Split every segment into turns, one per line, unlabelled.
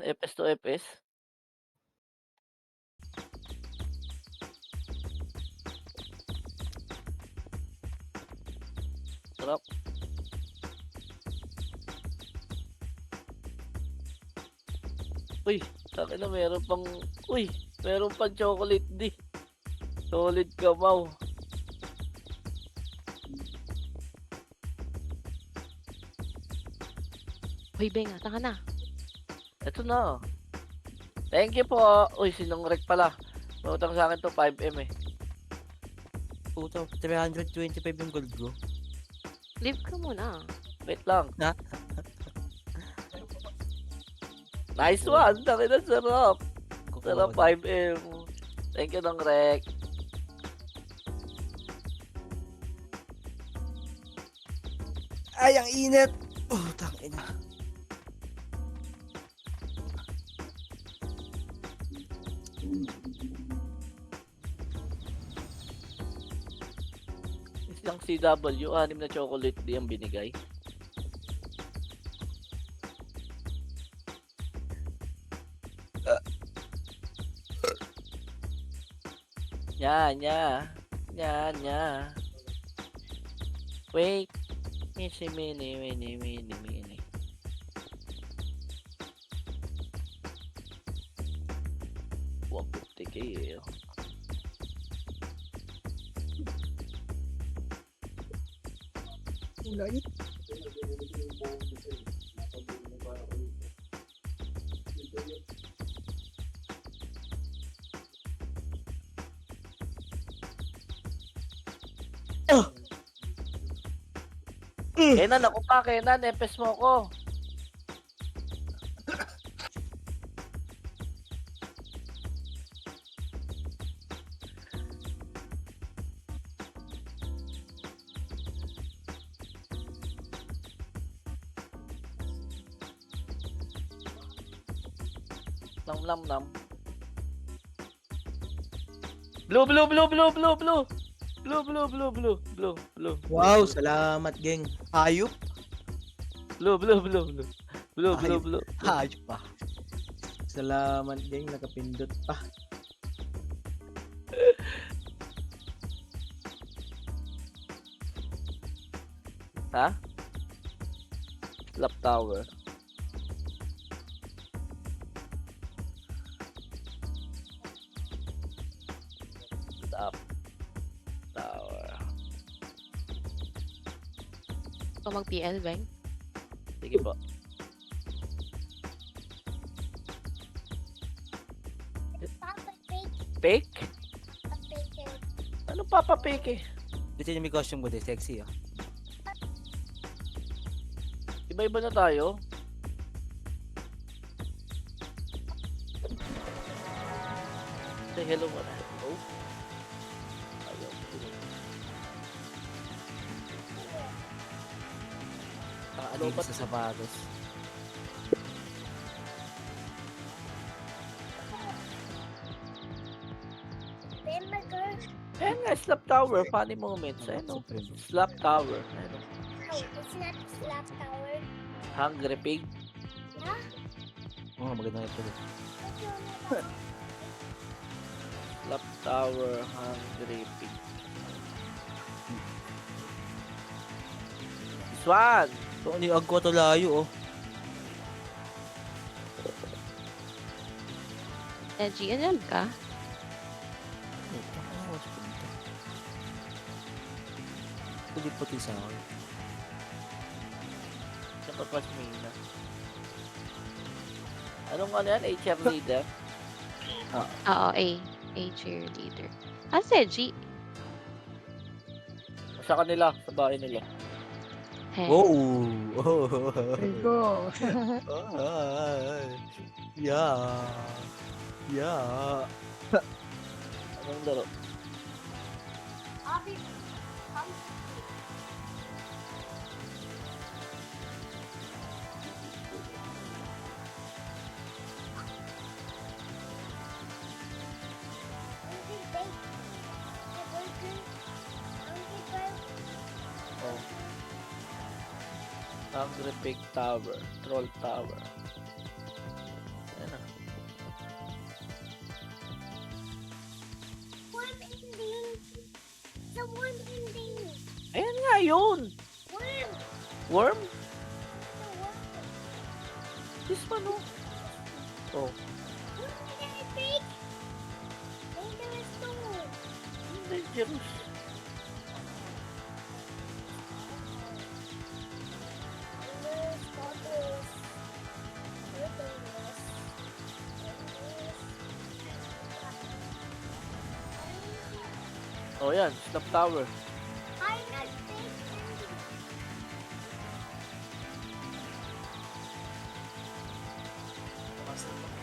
Epes to epes. Sarap. Uy, tangina meron pang chocolate di. Solid Kamaw.
Hoy, Beng, ata ka na.
Eto na. Thank you po. Uy, sinong rek pala. May utang sa akin to 5M eh.
Puta, 325 yung gold ko.
Leave ka muna.
Wait lang.
Na?
Nice one. Tangina sarap.
Kukuha
Sarap
ko na.
5M. Thank you ng rek.
Ay, ang init! Oh, tangina.
Isang CW, 6 na chocolate di ang binigay. Nya, nya. Nya, nya. Wait. Mini, mini, mini, mini, mini. Huwag kayo.
Ulay.
Kenan, ako pa, Kenan. Epes mo ko. Nam, nam, nam. Blue, blue, blue, blue, blue, blue. Blue, blue, blue, blue, blue, blue.
Wow, salamat, geng. Hayop.
Blue, blue, blue, blue. Blue, blue,
Hayop.
blue.
Hayop pa. Salamat, geng. Nakapindot pa.
Ha? Slap tower. Slap tower.
Ikaw mag-PL, Beng.
Sige po. Fake? Ano papapeke?
Dito yung may costume ko, sexy, ah.
Iba-iba na tayo. Say hello mo na. Hello? Ayaw.
Nakaalim
Lobat.
sa sapatos.
Ayan nga, slap tower. Funny moments. Ano? Slap tower. Ano?
No, it's not slap tower.
Hungry pig.
Yeah?
Oo, maganda ito.
Slap tower. Hungry pig. Swan!
So, ano yung agko to layo, oh.
GNL ka?
Puti-puti sa akin.
Napapasmina. Anong ano yan? HR leader?
Oo, A cheerleader. Kasi G.
Sa kanila, sa bahay nila.
Hey.
Oh! Oh!
Go.
Yeah! Yeah!
Anong laro?
Abby, come. Hungry bake. The burger. Hungry bake.
Oh. Hungry pig tower. Troll tower. nga yun.
Worm.
Worm?
The worm.
This one, oh. Oh,
Worm is big. Dangerous too.
dangerous.
Dangerous, dangerous. Very dangerous.
Oh, yan. Snap Tower.
I'm not big.
2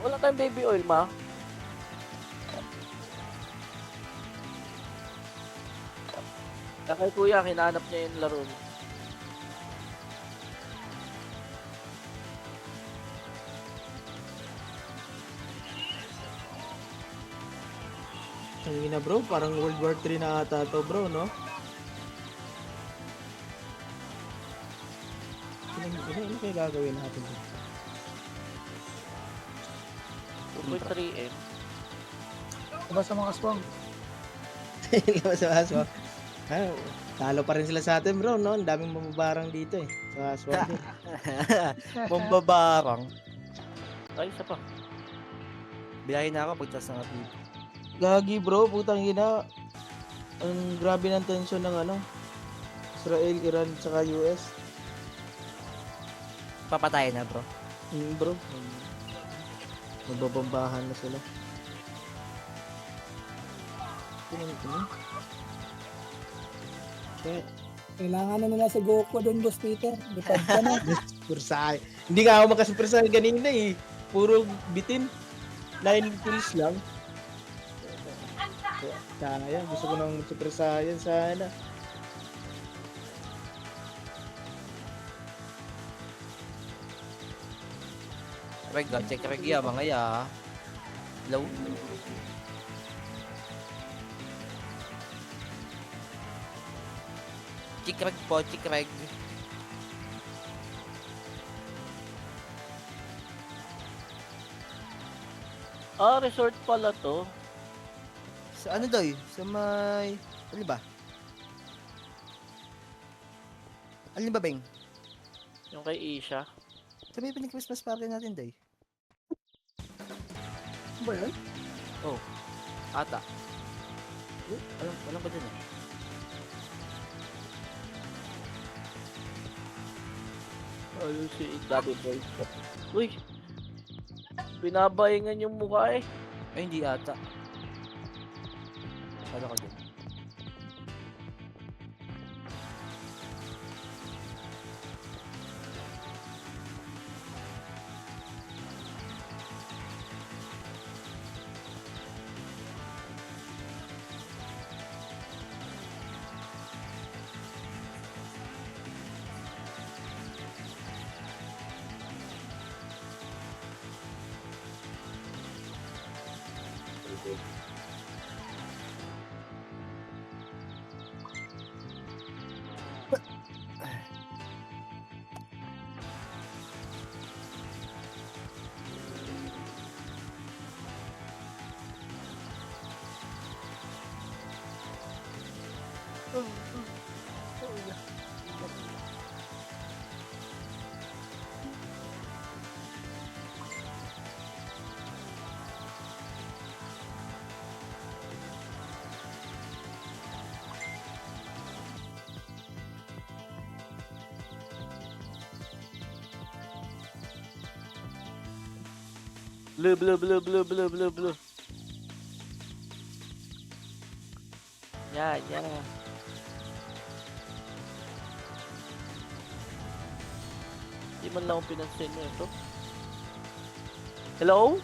Wala tayong baby oil, ma. Kaya kay kuya, hinahanap niya yung laro niya.
Ang ina bro, parang World War 3 na ata to bro, no? Ano kaya gagawin natin dito?
2.3M.
Diba sa mga aswang?
Labas. Talo pa rin sila sa atin bro, no? Ang daming mababarang dito eh. Sa aswang.
Mambabarang.
Ay, isa pa.
Biyahin na ako pagtas ng atin.
Gagi bro, putang ina. Ang grabe ng tensyon ng ano. Israel, Iran, saka US.
Papatayin na bro.
Bro. Magbabambahan na sila. Kaya,
Kailangan na nila si Goku doon, Boss Peter. Lipad ka na.
Super Saiyan. Hindi nga ako makasuper Saiyan kanina eh. Puro bitin. 9 kills lang. Sayang, gusto ko ng Super Saiyan sana.
Reg, check reg ya mga ya. Hello? Chikreg po, chikreg.
Ah, resort pala to.
Sa ano daw Sa may... Ano ba? Ano ba, Beng?
Yung kay Isha.
Sa may Christmas party natin daw
Ano ba yan?
Ata.
Alam ba dyan eh? Ayun si Daddy Boy. Uy! Binabahingan yung mukha eh.
Ay, hindi ata. Kala ko dyan.
Blue, blue, blue, blue, blue, blue, blue. Yeah. Di man lang akong pinansin nyo ito. Hello?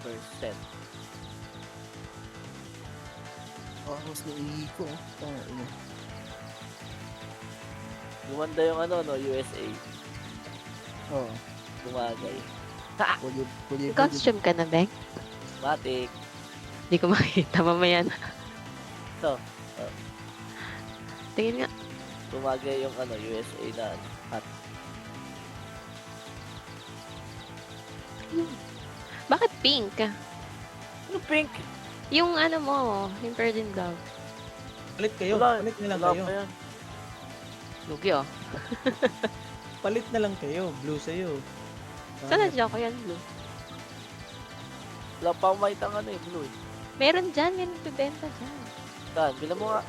%.
Mas naiiko. Tama, ina.
Gumanda yung ano, no, USA.
Oo.
Bumagay.
Pwede.
Costume ka na, Beng?
Matik.
Hindi ko makita mamaya na.
Ito.
Tingin nga.
Bumagay yung ano, USA na ano, hat.
Bakit pink?
Ano pink?
Yung ano mo, yung Virgin Glove.
Palit kayo.
Wala,
Palit na lang
wala
kayo.
pa yan.
Lugi oh.
Palit na lang kayo. Blue sa'yo.
Saan nandiyan ko yan, Blue?
Wala pa akong makita ang ano eh, blue eh.
Meron dyan, may nagbibenta dyan.
Saan? Bilang mo nga.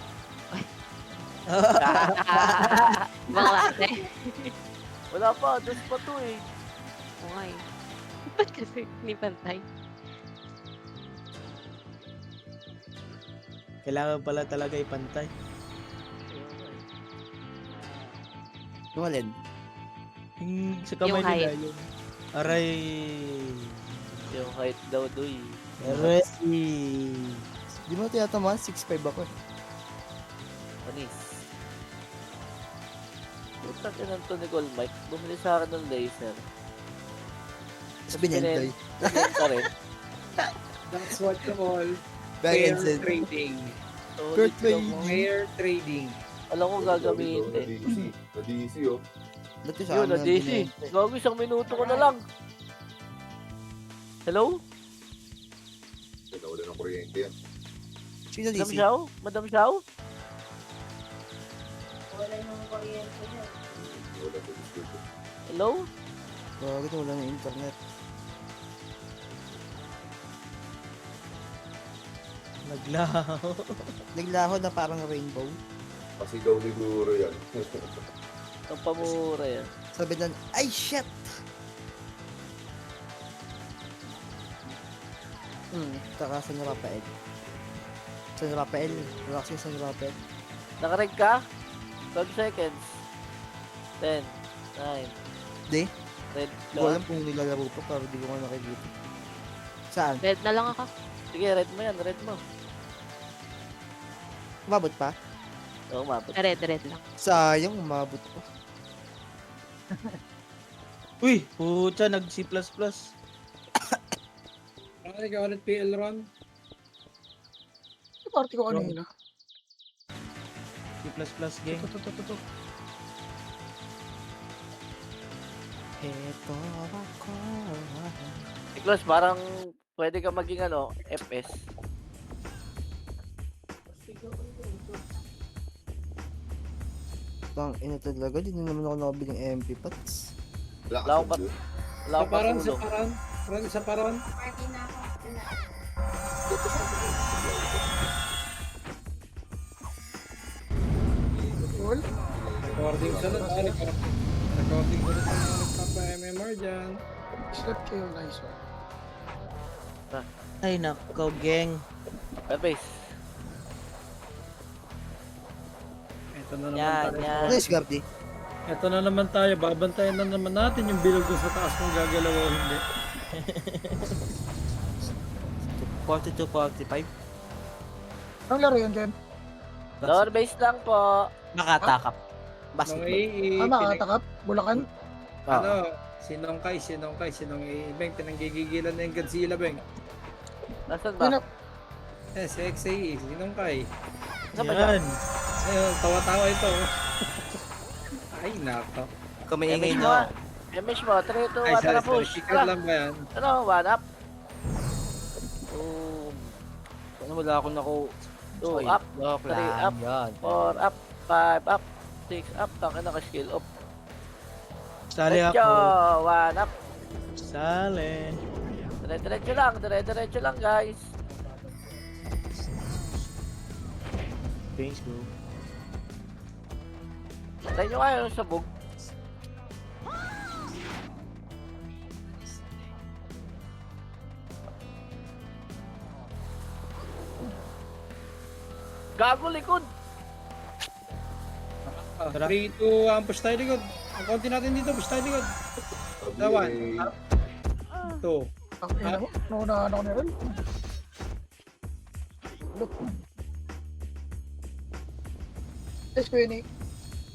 Ibang klase.
Wala pa, dos pa to eh.
Okay. Ba't kasi hindi pantay?
Kailangan pala talaga ipantay.
Yung alin?
Yung sa kamay
Yung
nila
height.
yun. Aray.
Yung height daw doy.
Aray.
Di mo tiyatamaan, 6'5 ako.
Panis. Puta ka ng to ni Gold Mike. Bumili sa akin ng laser.
Tapos binentoy.
Binenta rin.
That's what you call
Back
fair
and said,
trading.
Fair
Solid
trade.
ka mo.
Fair trading.
Alam ko gagamihin din.
Na-DC, oh.
dati sa
Yun,
amin
na DC.
binente.
Gago, isang minuto ko na lang. Hello?
Teka, wala ng kuryente yan.
Sino
Madam
DC?
Xiao? Madam Xiao?
Wala nang kuryente niya.
Wala sa distributor.
Hello?
Bakit wala ng internet?
Naglaho.
Naglaho na parang rainbow.
Pasigaw ni Guro yan.
Ang pamura yan.
Sabi na, ay shit! Taka sa Rafael. Sa Rafael. Relaxing sa Rafael.
Nakareg ka? 12 seconds. 10, 9.
Di?
Red
Hindi ko
ka?
alam kung nilalaro pa pero di ko nga nakikita. Saan?
Red na lang ako.
Sige, red mo yan. Red mo.
Umabot pa?
Oo, mabot.
Red lang.
Sayang, umabot pa.
Uy, pucha, nag-C++.
Ay, ikaw ulit PL Ron.
Party ko kanina.
C++ gang.
Eto ako.
Niklas, parang pwede ka maging ano, FS.
Tang ina talaga, di na naman ako nakabiling MP Pats.
Wala
Wala akong
kasi
pat-
blue.
Wala
Sa
akong
paran, sa
patulong.
paran. Ron, sa paran.
Party na ako.
Cool.
Recording sa lot. Recording sa lot. Nagpapa-MMR dyan.
Slap kayo, nice one.
Ay, nako, gang.
Fairface.
Ito na naman
Yan,
tayo.
yan.
Nice, Gardi.
Ito na naman tayo. Babantayan na naman natin yung bilog doon sa taas kung gagalaw o hindi.
42-45.
Ang laro yun, Ken?
Lower base lang po.
Nakatakap.
Nung
Basketball.
AA,
Tama, katakap. Bulacan.
ano, sinongkay, Beng, pinanggigigilan na yung Godzilla, Beng.
Nasaan ba?
Pinap-
Si XAE, sinongkay.
Saan ba siya?
Yan.
Ayun, tawa-tawa ito. Ay, nako.
Kung may ingay
MH mo.
na.
MH mo. 3, 2,
Ay,
1,
sorry,
tara
sorry.
push.
Secret
Tara.
lang ba yan?
Ano, 1 up. Boom.
Ano wala akong naku...
2 up.
Joke
3
lang.
up.
Yan.
4 up. 5 up. 6 up. Taka na ka-skill up.
Sali
Let's go.
ako.
1 up.
Sali.
Dire-diretso lang. Dire-diretso lang, guys.
Thanks, bro.
Tayo nyo kayo sa bug. Gago likod.
Tara.
3, 2, push tayo likod. Ang konti natin dito, push tayo likod.
Sabi
Tawan.
eh,
2.
Ang ina ko. Naunahan ako na rin. Look. Yes, Queenie.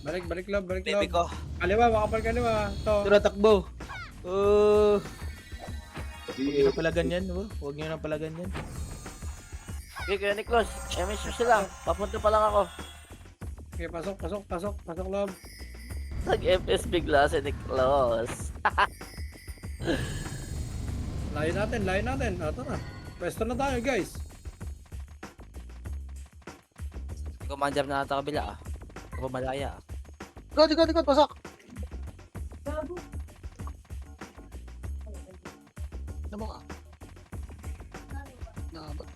Balik love.
Baby ko.
Kaliwa, makapal kaliwa. To.
Tara, takbo.
sabi
Huwag nyo na pala ganyan, bro. Huwag nyo na pala ganyan.
Okay, kayo ni Close. MH mo sila. Papunta pa lang ako.
Okay, pasok, pasok, pasok, pasok loob.
Nag-FS bigla si Nick Claus.
Layo natin, layo natin. Ito na. Pwesto na tayo, guys.
Commander na nata kabila ah. Ako malaya ah.
Ikot, pasok! Ano ka? Nakabot.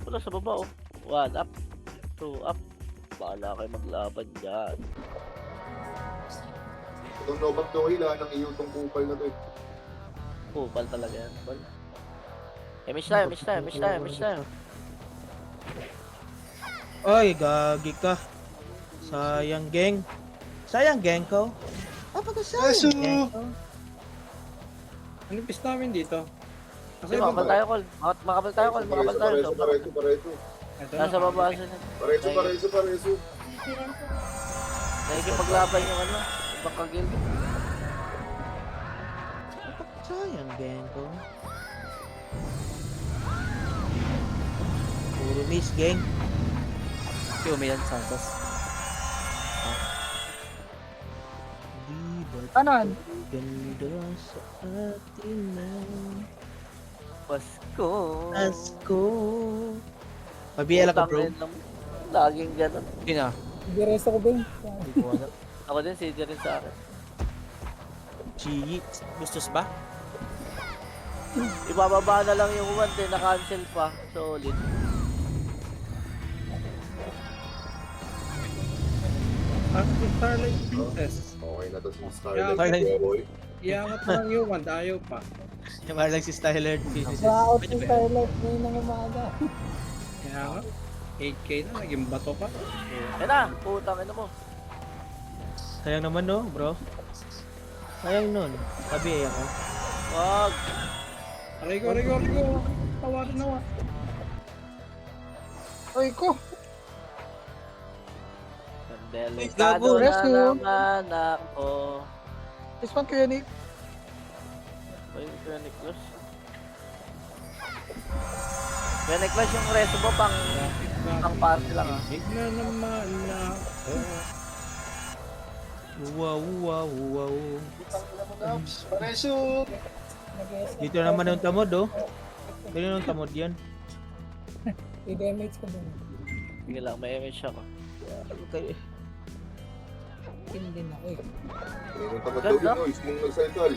Wala sa baba oh. 1 up. 2 up. Bahala kayo maglaban dyan.
Itong nobat no hila ng iyong kupal na to eh.
Kupal talaga yan. Bal. Miss tayo.
Ay, gagi ka. Sayang, geng. Sayang, geng ko. Pagkasayang, geng ko.
Anong pis namin dito? Kasi
Makapal tayo, Col. Makapal tayo, Col. Makapal tayo.
Pareto.
Ito na.
Nasa baba siya.
Pareso.
Nakikipaglaban yung ano. Ibang kagil.
Sayang, geng ko. Puro miss, geng.
Yung Milan Santos.
Di ba't
Kanan.
ganda sa atin na
Pasko.
Pasko? Pabiela ka, bro.
Utang rin laging ganun.
Yun ah.
Diresto ko, Ben.
Hindi ko alam.
Ako din, CD rin sa akin.
Cheat.
Gustos ba?
Ibababa na lang yung 1 din, na-cancel pa. Solid.
Ang Starlight Princess.
Okay na to si
Yeah,
Starlight. Boy.
Iangat mo lang yung one, ayaw pa.
Yung lang si Styler.
Wow, si Starlight ngayon ng umaga.
Iangat. 8k na, naging bato pa.
Ayun na, putang ina mo.
Sayang naman no, bro. Sayang nun. Pabi ako.
Wag.
Aray ko. Tawarin na wa.
Oy ko.
Delikado na
Rescue.
naman ako.
This one, Kuya Nick.
Ay, Kuya Nicholas. Kuya Nicholas, yung reso mo pang party lang ah.
Tignan naman na ako.
Wow.
Pareso.
Dito naman yung tamod, oh. Dito yung tamod yan.
I-damage ko dun.
Sige lang, may image ako.
Okay.
Pin din ako eh.
Sinong tamad daw yun, no? Sinong nagsalsal?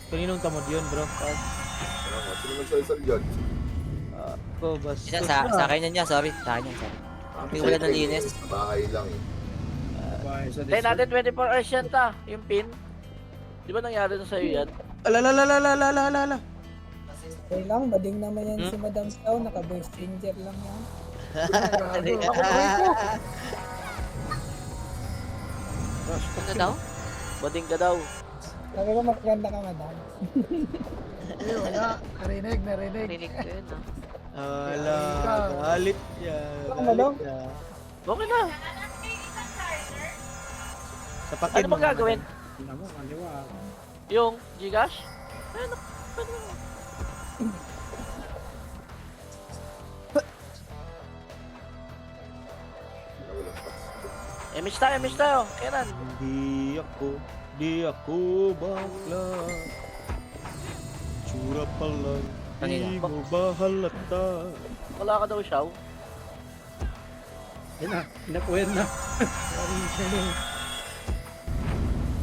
Kaninong tamod yun, bro?
Sinong nagsalsal dyan?
Ako, basta.
Isa sa akin yan niya, sorry. Sa akin yan, sorry. Hindi wala ng linis.
Sa bahay lang eh.
Bahay sa
Tayo natin 24 hours yan ta, yung pin. Di ba nangyari na sa'yo yan?
Alala.
Okay lang, bading naman yan si Madam Sao. Naka-voice changer lang yan.
Ano daw?
Bading ka daw.
Sabi ko maganda ka, Madam.
Narinig ko yun ah.
Ala, galit yan.
Ano ba daw?
yan.
Okay na.
Sa pakit
Ano bang gagawin?
Tignan mo, kaliwa.
Yung Gcash? Ano? Image tayo. Kailan?
Di ako bakla. Tsura pa lang.
Kanina.
Di mo ba halata?
Wala ka daw, Shaw.
Yan na, inapuyan na.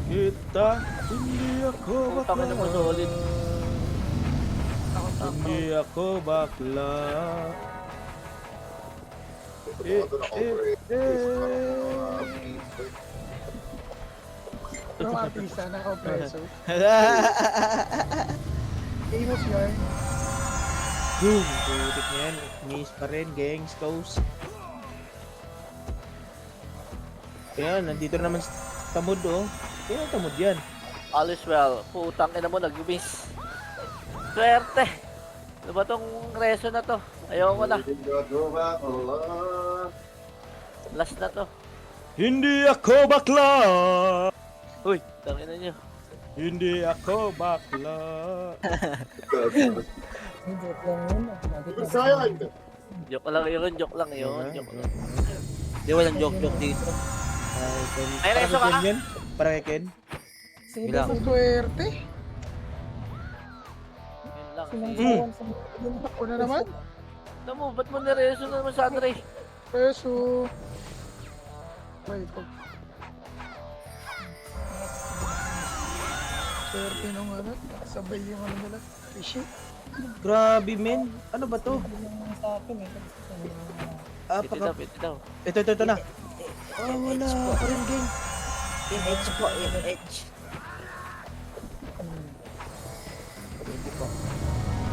Kita, hindi ako bakla.
Putang ina mo, solid.
Hindi ako bakla.
Ito na over
Pero artista na ako, preso. Famous yarn.
Boom! Tutik na yan. Miss pa rin, gangs, toast. Kaya, nandito na naman sa tamod, oh. Kaya tamod yan.
All is well. Putang ina mo, nag-miss. Swerte. Ano ba tong reso na to? Ayoko na. Last na to.
Hindi ako bakla!
Uy, tangina nyo.
Hindi ako bakla.
Joke lang yun.
Sayang!
Joke lang yun.
Hindi
Di walang joke dito.
Ay, Ken.
Ay,
Para
reso
kay
ka?
Ken yun? Para kay Ken?
Sino
Bilang.
sa
Swerte.
Yun lang.
sinangsawan sa yun?
Ako na naman.
Ano mo, ba't mo nireso na naman sa Andre?
Peso. Wait, pag... Swerte nung ano. Sabay yung ano nila. Fishy.
Grabe, men. Ano ba to?
Yung sa akin eh.
Piti daw, piti daw.
Ito na. Oh, wala. Pa rin, gang.
MH po, MH.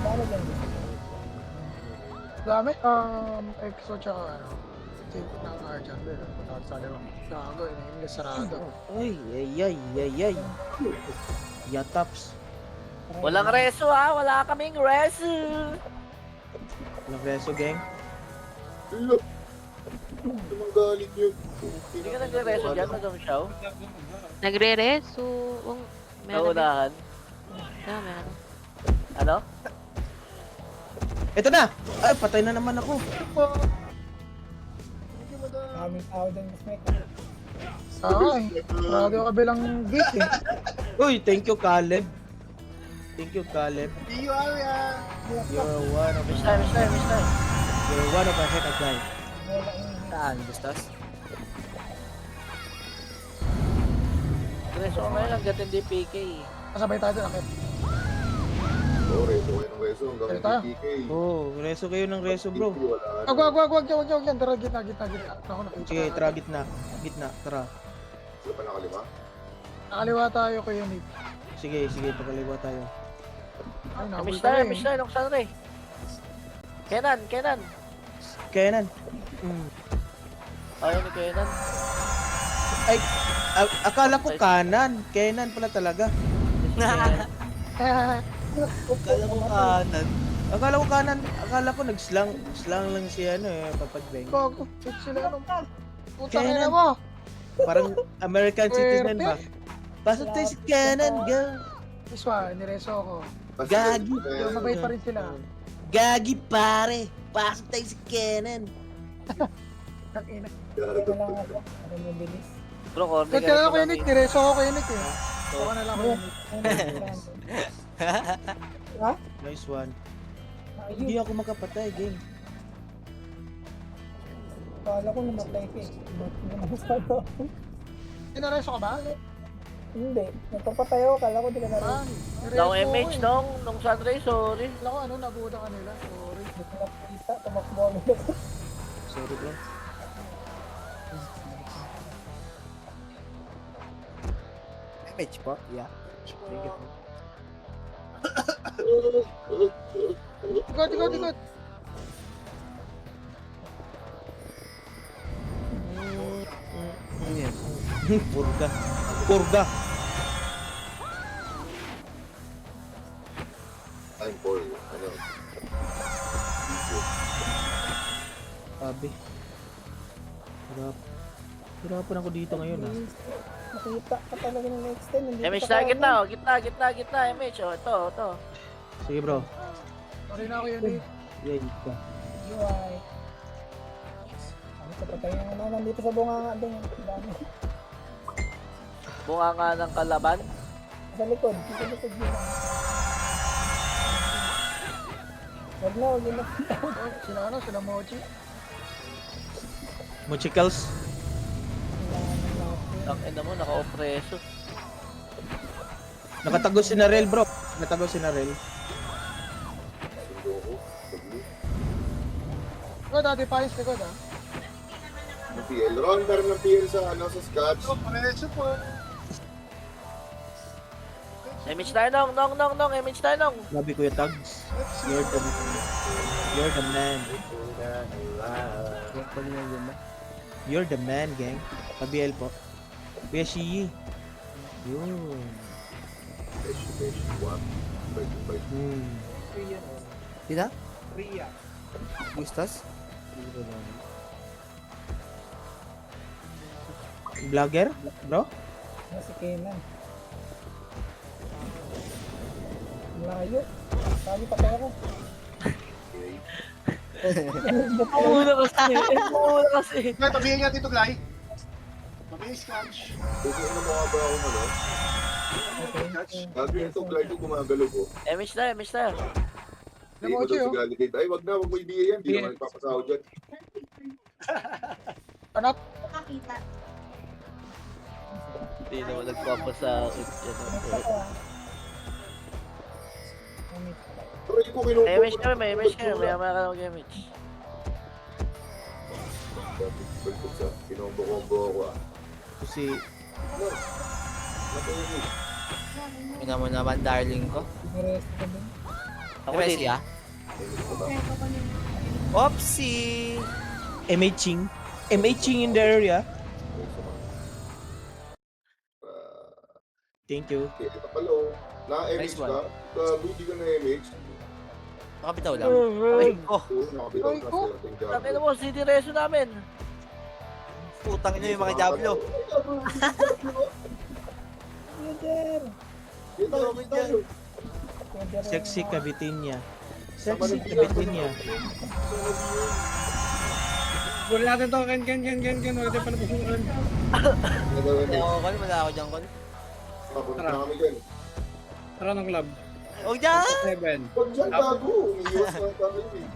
Paano dyan?
Dami. EXO tsaka ano. Take na nga dyan. Sa liwa. Gago, yung sarado.
Ay. Yataps.
Walang reso ha, wala kaming reso.
Walang reso, gang.
Look! Naman galing yun.
Hindi ka nagre-reso dyan, Madam Xiao?
Nagre-reso. Meron.
Naunahan.
Meron.
Ano?
Ito na! Ay, patay na naman ako.
Maraming tao dyan, mas may
Ay, sarado yung kabilang gate eh.
Uy, thank you, Caleb. Thank you, Caleb. You're one of
Miss time.
You're one of a heck of guy.
Saan? Bustos?
Reso ka ngayon hanggat hindi PK.
Kasabay tayo doon, akit.
Oo, reso kayo ng reso. Hanggang
Kaya tayo.
PK.
Oh, reso kayo ng reso, bro.
Wala na.
Wag yan. Tara, gitna. Ako nakita.
Sige, tara, gitna. Gitna, tara.
Sila pa nakalima?
Nakaliwa tayo Kuya Nick.
Sige, pakaliwa tayo.
Ay, nabul
Miss
tayo
time, nung Sanre. Kenan.
Kenan.
Ayaw ni Kenan.
Ay, akala ko kanan. Kenan pala talaga.
Kala ko kanan.
Akala ko nag-slang lang si ano eh, Papagbeng.
Gago, check sila ano. Puta
Kaya
na
na.
mo.
Parang American citizen ba? Pasok tayo si Kenan, go.
Iswa, nireso ako.
Gagi.
Yung mabait pa rin sila.
Gagi pare. Pasok tayo si Kenan.
Tangina.
Kaya lang ako. Ano mo bilis?
Bro, corner
Ba't kaya Kuya Nick, nireso ako Kuya Nick eh. Tawa na lang Kuya Nick.
Nice one.
Ayun,
Hindi ako makapatay, game.
kala ko namatay ka eh. Namasado ako.
Tinareso ka ba?
Hindi, nagpapatay ako, kala ko di ka na rin.
Nireso
Daw
ako
MH
eh.
nung Sanre, sorry.
Kala ko ano, nabuda ka nila. Sorry.
Hindi ko nakita, tumakbo ako.
Sorry, bro.
MH po, yeah. Thank you po.
Tikot.
Ano yan?
Purga.
Time for, ano, video.
Sabi. Hirapan ako dito ngayon ah.
Nakita ka talaga ng next time. Hindi
MH
ka
na,
kaya.
gitna, MH. Oh, ito.
Sige, bro.
Sorry na Kuya Nick.
Yeah, ka.
UI. Ano sa patay na nandito sa bunganga doon. Dami.
Bunga nga ng kalaban.
Sa likod, sa likod yun. Wag na.
Oh, sila Mochi.
Mochicals.
Ang ina mo, naka-opreso.
Nakatago si Narel, bro. Nakatago si Narel.
Sundo ko. Sagli.
Ikaw dati pa yung likod ah.
Ng PL. Ron, meron ng PL sa, ano, sa Scotch.
MH tayo nong, MH tayo nong.
Grabe, Kuya Tags. You're the man. You're the man, gang. Pa-BL po. Kuya Shiyi. Yun.
Besh, one. Bye.
Dita? Bustos?
Vlogger, bro?
Ano si Kenan? Layo. Sabi patay ako.
Okay.
Mauna kasi. Mauna kasi.
May tabihin nga dito, Glay. Mabilis, catch.
Kasi ano mga ba ako ano? Sabi nito, glide ko gumagalaw ko.
Emish tayo, emish tayo.
Hindi ko daw si Galigate. Ay, wag na, wag mo ibigay yan. Hindi
Yeah.
naman nagpapasaho dyan.
Nakakita.
Hindi naman nagpapasakit yan.
Pero hindi ko kinuha.
Emish kami, may emish kami. Maya ka na mag-emish.
Balik sa kinombo-kombo ako ah.
Kasi,
No. Nakainis.
Ina mo naman, darling ko.
Ako
Messi,
din.
ah.
Nainis ko ba?
Oopsie!
MHing. MHing in the area.
Nainis ko ba?
Thank you.
Okay, ito pala oh. Na-MH
Nice one.
ka? Hindi ka na-MH?
Nakabitaw lang. Ay, oh,
Oo, nakabitaw
Ay,
ka
ko.
sa ating
Sabi na mo, city reso namin.
putang ina yung mga Diablo.
Sexy Cavitinia. Sexy Cavitinia.
Guli natin to, Ken. Wala tayo pala pasukan.
Wala ako, Col. Wala ako dyan, Col.
Papunta na kami dyan.
Tara ng club.
Huwag dyan!
7.
Huwag dyan, gago. Umiiwas na tayo eh.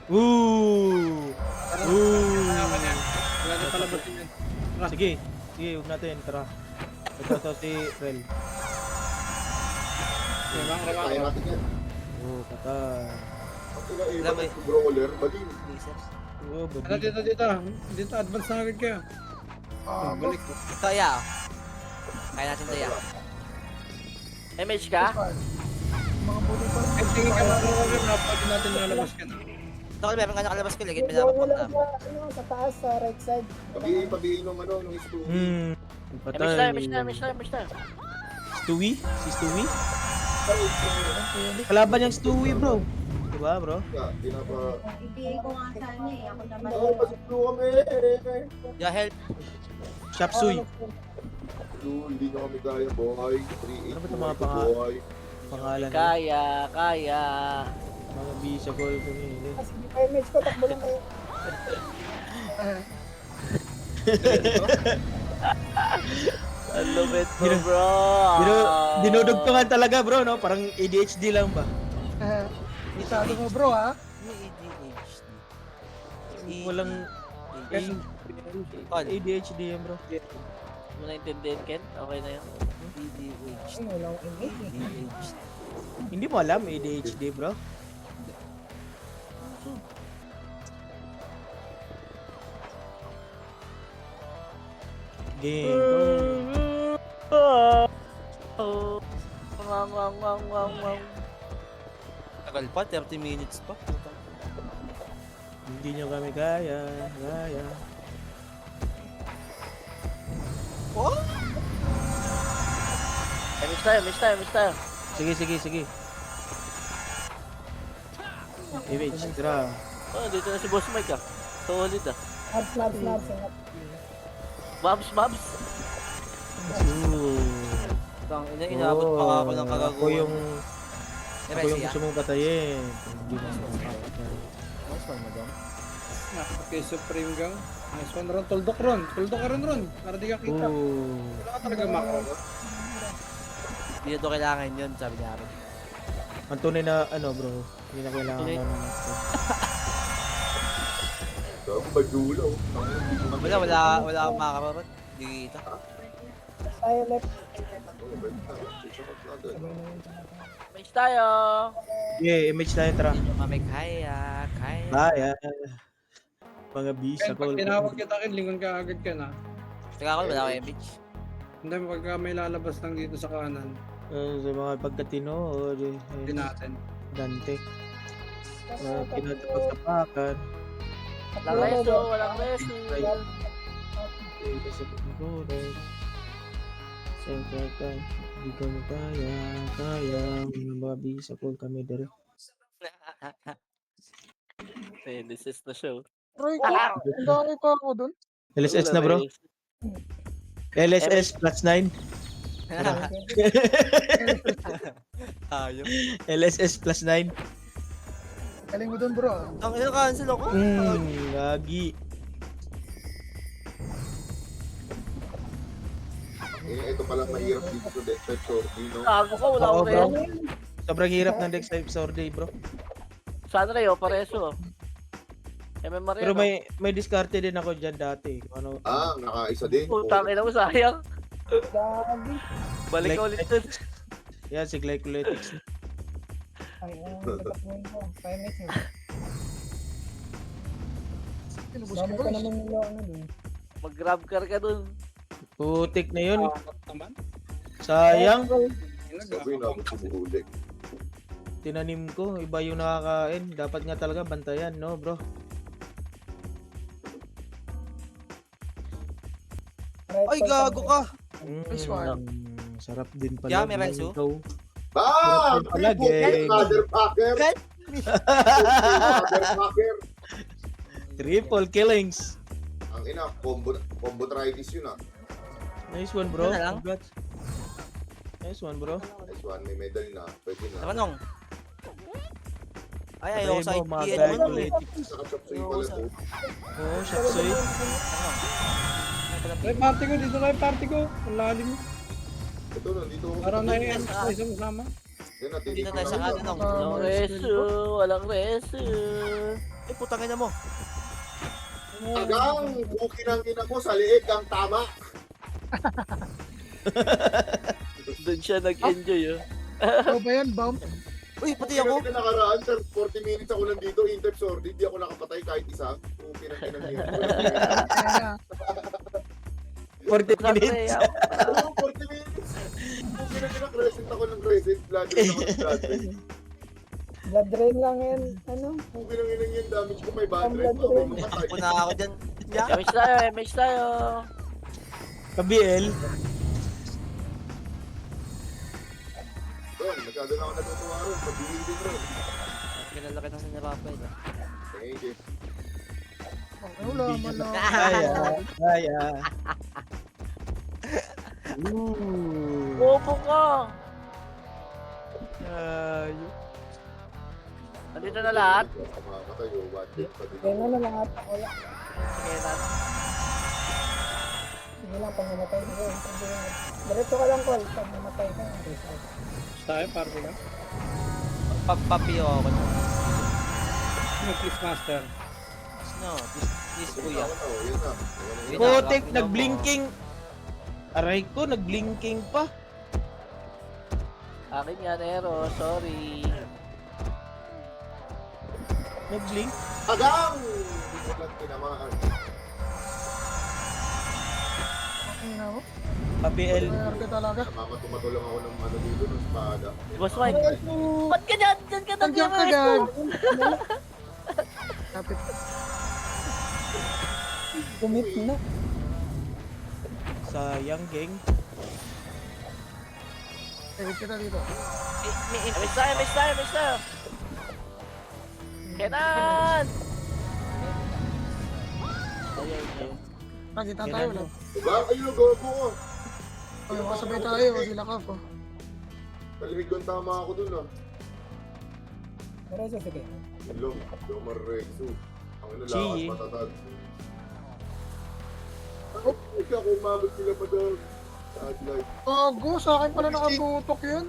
Ooh! Ooh!
Wala tayo pala basin yan.
Sige, sige, huwag natin. Tara. Ito si Rel.
Kaya natin yan.
Oh, patay.
Ang ina
Alam mo
yung brawler, bading.
Oh,
Ano
babi.
dito, advance na agad kayo. Balik ko.
Ito, ya. Kaya natin ito, ya.
Emish ka?
Mga buti pa.
Ay, tingin ka mga roller na pwede natin lalabas ka na.
Ito, Col, meron ka nakalabas ko. Ligit, may napapunta.
Sa taas, sa right side.
Pabihin nung ano, nung isto.
Hmm.
Emish tayo,
Patay.
emish tayo.
Stewie? Si Stewie? Kalaban yung Stewie, bro. Diba, bro?
Pinapa...
Ibigay ko nga sana eh. Ako naman.
Ay, pasiplo kami!
Ya, help.
Shapsui.
Blue, hindi nyo kami kaya, boy. 3-8
Ano ba itong mga panga-
boy.
Pangalan.
Kaya.
Mga bisa ko yung pinili.
Sige pa image ko, takbo lang kayo.
Ang lupit mo, bro.
Dinudugtungan talaga, bro, no? Parang ADHD lang ba?
Isado mo bro ha.
Walang
Col.
ADHD yan, bro.
Hindi mo naintindihan, Ken? Okay na yun.
Ay, wala akong image.
Hindi mo alam, ADHD, bro? Game.
Wang.
Tagal pa, 30 minutes pa.
Hindi nyo kami kaya.
Emish tayo.
Sige. Image, tira.
Oh, dito na si Boss Mike ah. Solid ah.
Labs.
Babs.
Ooh.
Tang ina, inabot pa nga ako ng
Ako
kagaguhan.
yung
Messi, ah.
gusto mong patayin. Hindi mo mapapatay.
Nice one, madam.
Kay Supreme Gang. Nice one, Ron. Tuldok ka ron. Para di ka kita.
Ooh.
Wala ka talaga mako.
Hindi na ito kailangan yun, sabi niya rin.
Ang tunay na ano, bro. Hindi na kailangan
Tunay.
ka ng
Gago, badulaw.
Wala akong makakarot. Hindi kita.
Tayo left.
Emish tayo.
Yeah, image tayo, tara.
Mami, kaya.
Kaya. Mga bisa
Ken,
ko.
pag tinawag kita akin, lingon ka agad ka na.
Teka, Col, wala ko yung bitch.
Hindi, pagka may lalabas lang dito sa kanan,
Sa mga pagkatinood.
hindi natin.
Dante. Pinatapakan.
Walang reso.
Sa pagkakulay. Siyempre ka. Hindi ko na kaya. Mga bisa ko kami dere.
This is the show.
Roy ko, ang dami pa ako dun.
LSS na, bro. LSS plus 9.
Ayos.
LSS plus 9.
Galing mo dun, bro.
Ang ina, cancel ako.
Lagi.
Ito pala mahirap dito sa Death Type Sordy, no?
Tago ka, wala
Oo,
akong
bro.
reso.
Sobrang hirap ng Dex type Sorday, bro.
Saan Rayo, pareso. MMR
Pero
yan.
may diskarte din ako dyan dati. Ano,
Nakaisa din.
Putang ina mo, sayang.
Gagi.
Balik ka
Like-
ulit dun.
yan, si Glycolitics.
Ay, dapat mo yun ko. 5 minutes mo.
Tinubos
Dami
ko,
ka
boys.
naman nila ano dun.
Mag-grab car ka dun.
Putik na yun.
Naman.
Sayang.
Sabi na ako sumuhuli.
Tinanim ko. Iba yung nakakain. Dapat nga talaga bantayan, no, bro?
Ay, gago ka.
Nice one.
Sarap din pala.
Yeah, may reso.
Bam!
Pala, gang.
Motherfucker!
Ken?
Motherfucker!
Triple killings.
Ang ina, combo tritis yun ah.
Nice one, bro.
Ano na lang?
Congrats. Nice one, bro.
Nice one, may medal na. Pwede na.
Namanong. Ay, ayaw ko sa
Remo, mga
IPN mo.
Glycolitics.
Nakachop sa pala to.
Oo, shopsoy.
Ay, party ko, dito kayo party ko. Ang lalim.
Ito na, dito ako.
Parang na-end sa isang kasama.
Yan na,
Dito tayo sa
na.
kanan ng.
Walang reso, walang reso.
Ay, putangin na mo.
Agang, buki ng ina mo sa liig ang tama.
Doon siya nag-enjoy, oh.
Ano ba yan, Bump?
Uy, pati
Kaya
ako.
nakaraan, sir, 40 minutes ako nandito, in type sorry, di ako nakapatay kahit isa. Buki ng ina niya.
Kaya,
40
Sabi
minutes.
niya,
Oo, 40 minutes. Buki ng ina, crescent ako ng crescent, blood drain ako ng blood drain.
Blood drain lang yan. Ano?
Buki ng ina niya, damage ko may bad
Ang
drain.
blood drain.
Mamatay.
Ako na ako dyan. Yeah.
MH tayo, MH tayo.
Kabiel.
Doon, masyado na ako natutuwa ron, pabili din ron.
Kinalaki ng sinirapay.
Thank you.
wala man na.
Kaya. Ooh.
Bobo ka.
Ayun.
Nandito na lahat.
Mamatay o, bad drain pa din.
Kaya na lang ata ko lang.
Sige na.
Sige lang, pag namatay ko. Diretso ka lang, Col. Pag namatay ka.
Tayo, party ka.
Pagpapiyo ako.
Yung Please Master.
No, this kuya.
Yan na.
Putik, nagblinking. Aray ko, nagblinking pa.
Akin nga, Nero. Sorry.
Nagblink.
Agang! Hindi ko lang tinamaan.
Ano mo?
Kabiel.
Mayarte talaga.
Tumatulong ako ng ano dito, ng espada.
Boss Mike, ba't ka dyan? Dyan ka
Nandiyan ka
nag-resto.
dyan. Kapit.
Commit na.
Sayang, gang.
Kapit kita dito.
MH tayo, MH tayo, MH tayo. Kenan! Ayun.
Nakita tayo lang.
Diba? Ayun, gago ko.
Ay, makasabay tayo. Sila ka po.
Talimig ko ang tama ako dun ah.
Diretso, sige.
Ilong, Domar Rexo. Ang ina
Gee.
lakas matatag. Ay, ako umabot sila pa doon. Godlike.
Gago, sa akin pala nakatutok yun.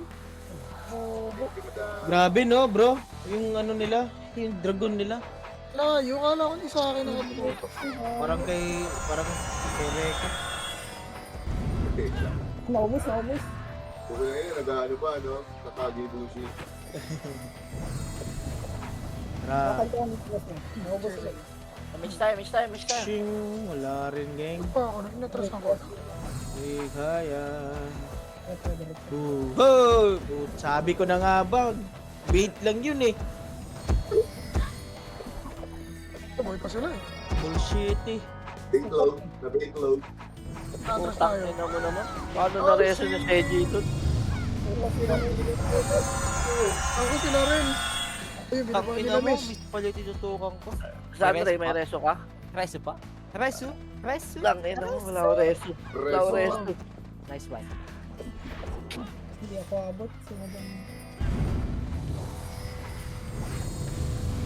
Grabe, no, bro? Yung ano nila, yung dragon nila.
Layo, kala ko di sa akin nakatutok.
Parang kay Reka.
Naubos.
Kung ngayon, nag-ano pa, no? Nakagi-bushi.
Bakal ka ang plus niya. Naubos lang.
MH tayo, MH tayo, MH tayo.
Shing, wala rin, gang.
Pa ako, inatras ako.
Di kaya.
Diretso.
Oh, sabi ko na nga ba, bait lang yun eh.
Boy pa sila eh.
Bullshit eh.
Big load, na big load.
Atras
Putang
tayo.
ina mo naman. Paano na-reso ni Seji dun?
Ako sila rin. Ayun, binabawa
Tapin
nila
na mo,
miss.
miss pala yung tinutukan ko.
Saan
May
Ray,
reso
may
pa?
reso ka?
Reso pa? Reso? Reso?
Lang, ina mo, wala ko reso. Wala ko reso.
Nice one.
Hindi ako abot. Sinadang...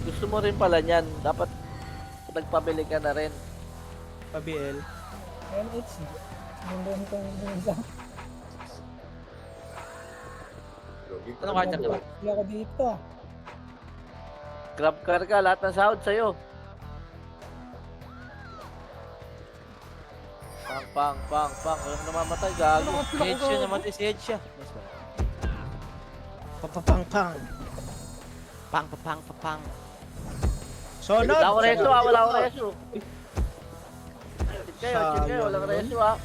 Gusto gusto mo rin pala niyan, dapat nagpabili ka na rin.
Pa-BL.
NH. Nandun ko yung isa.
Logi pa
Ano
rin.
kaya ba?
Hindi ako dito.
Grab car ka, lahat ng sahod sa'yo. Pang. Walang namamatay, gago.
Edge siya naman, si Edge siya.
Papapang-pang.
Pang.
Sonod!
Wala akong reso wala akong reso. Check kayo, walang reso
Wala,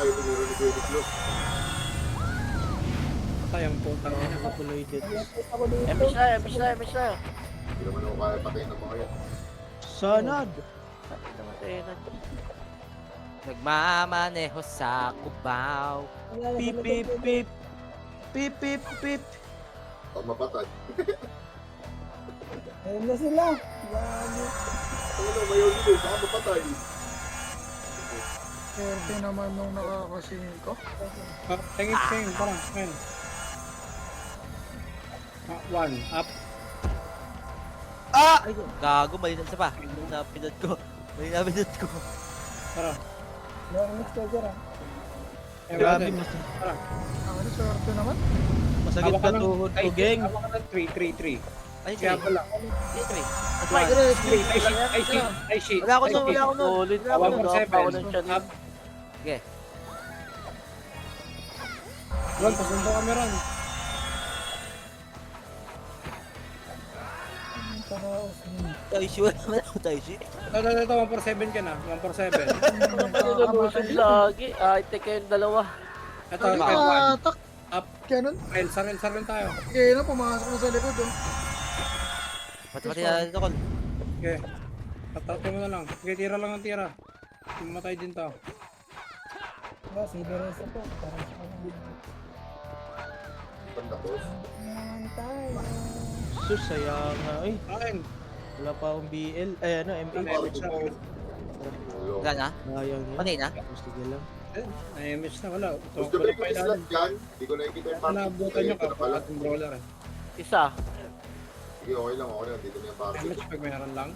yung tumiro ni Kuya Niklo.
Patay ang putang ina.
Tuloy din.
Ako dito.
Emis na.
Hindi naman ako kaya patayin ng mga yan.
Sonod!
Namatay na.
Nagmamaneho sa Cubao.
Pip, pip, pip. Pip, pip, pip.
Pag mapatay.
Ayun na sila. Grabe.
Ano, mayaw dito, baka mapatay.
Swerte naman nung nakakasing ko.
Tingin, parang, men. One, up.
Ay, gago, mali na isa pa. Napindot ko.
Tara.
Yung mix charger ah.
Grabe,
Ano, swerte naman.
masakit pa tuhod ko, geng.
Hawak ka ng 3.
Ay,
Kaya pala. I see.
Wala ako nun.
Solid na.
Hawak
Wala
mo
pa ako ng
7.
tiyan.
Up.
Sige.
Ron, pasundo kami ron.
Taishi, wala naman ako Taishi.
Ito, 147 ka na. 147.
Nalulusog lagi. Ay, teka yung dalawa.
Ito, one.
Tak.
Up.
Ganun.
Saril tayo.
Okay na, pumasok na sa likod oh.
Pati na dito, Col.
Okay. Tatate mo na lang. Okay, tira lang ang tira. Mamatay din to.
Diba, si Beres ito. Parang siya lang.
Tapos.
Naman tayo.
Sus, sayang nga. Ay,
Akin.
wala pa akong BL. Ay, ano, MH.
Wala na?
Sayang yun.
Panay na?
Sige lang.
Na-image na wala. Ito,
Gusto
wala
ko
pa
yung
ilalim.
slot dyan. Hindi ko nakikita yung parking.
Nabutan nyo ka.
Ito na pala.
Ating brawler eh.
Isa.
Sige, okay lang. Dito na yung parking.
Image pag mayroon lang.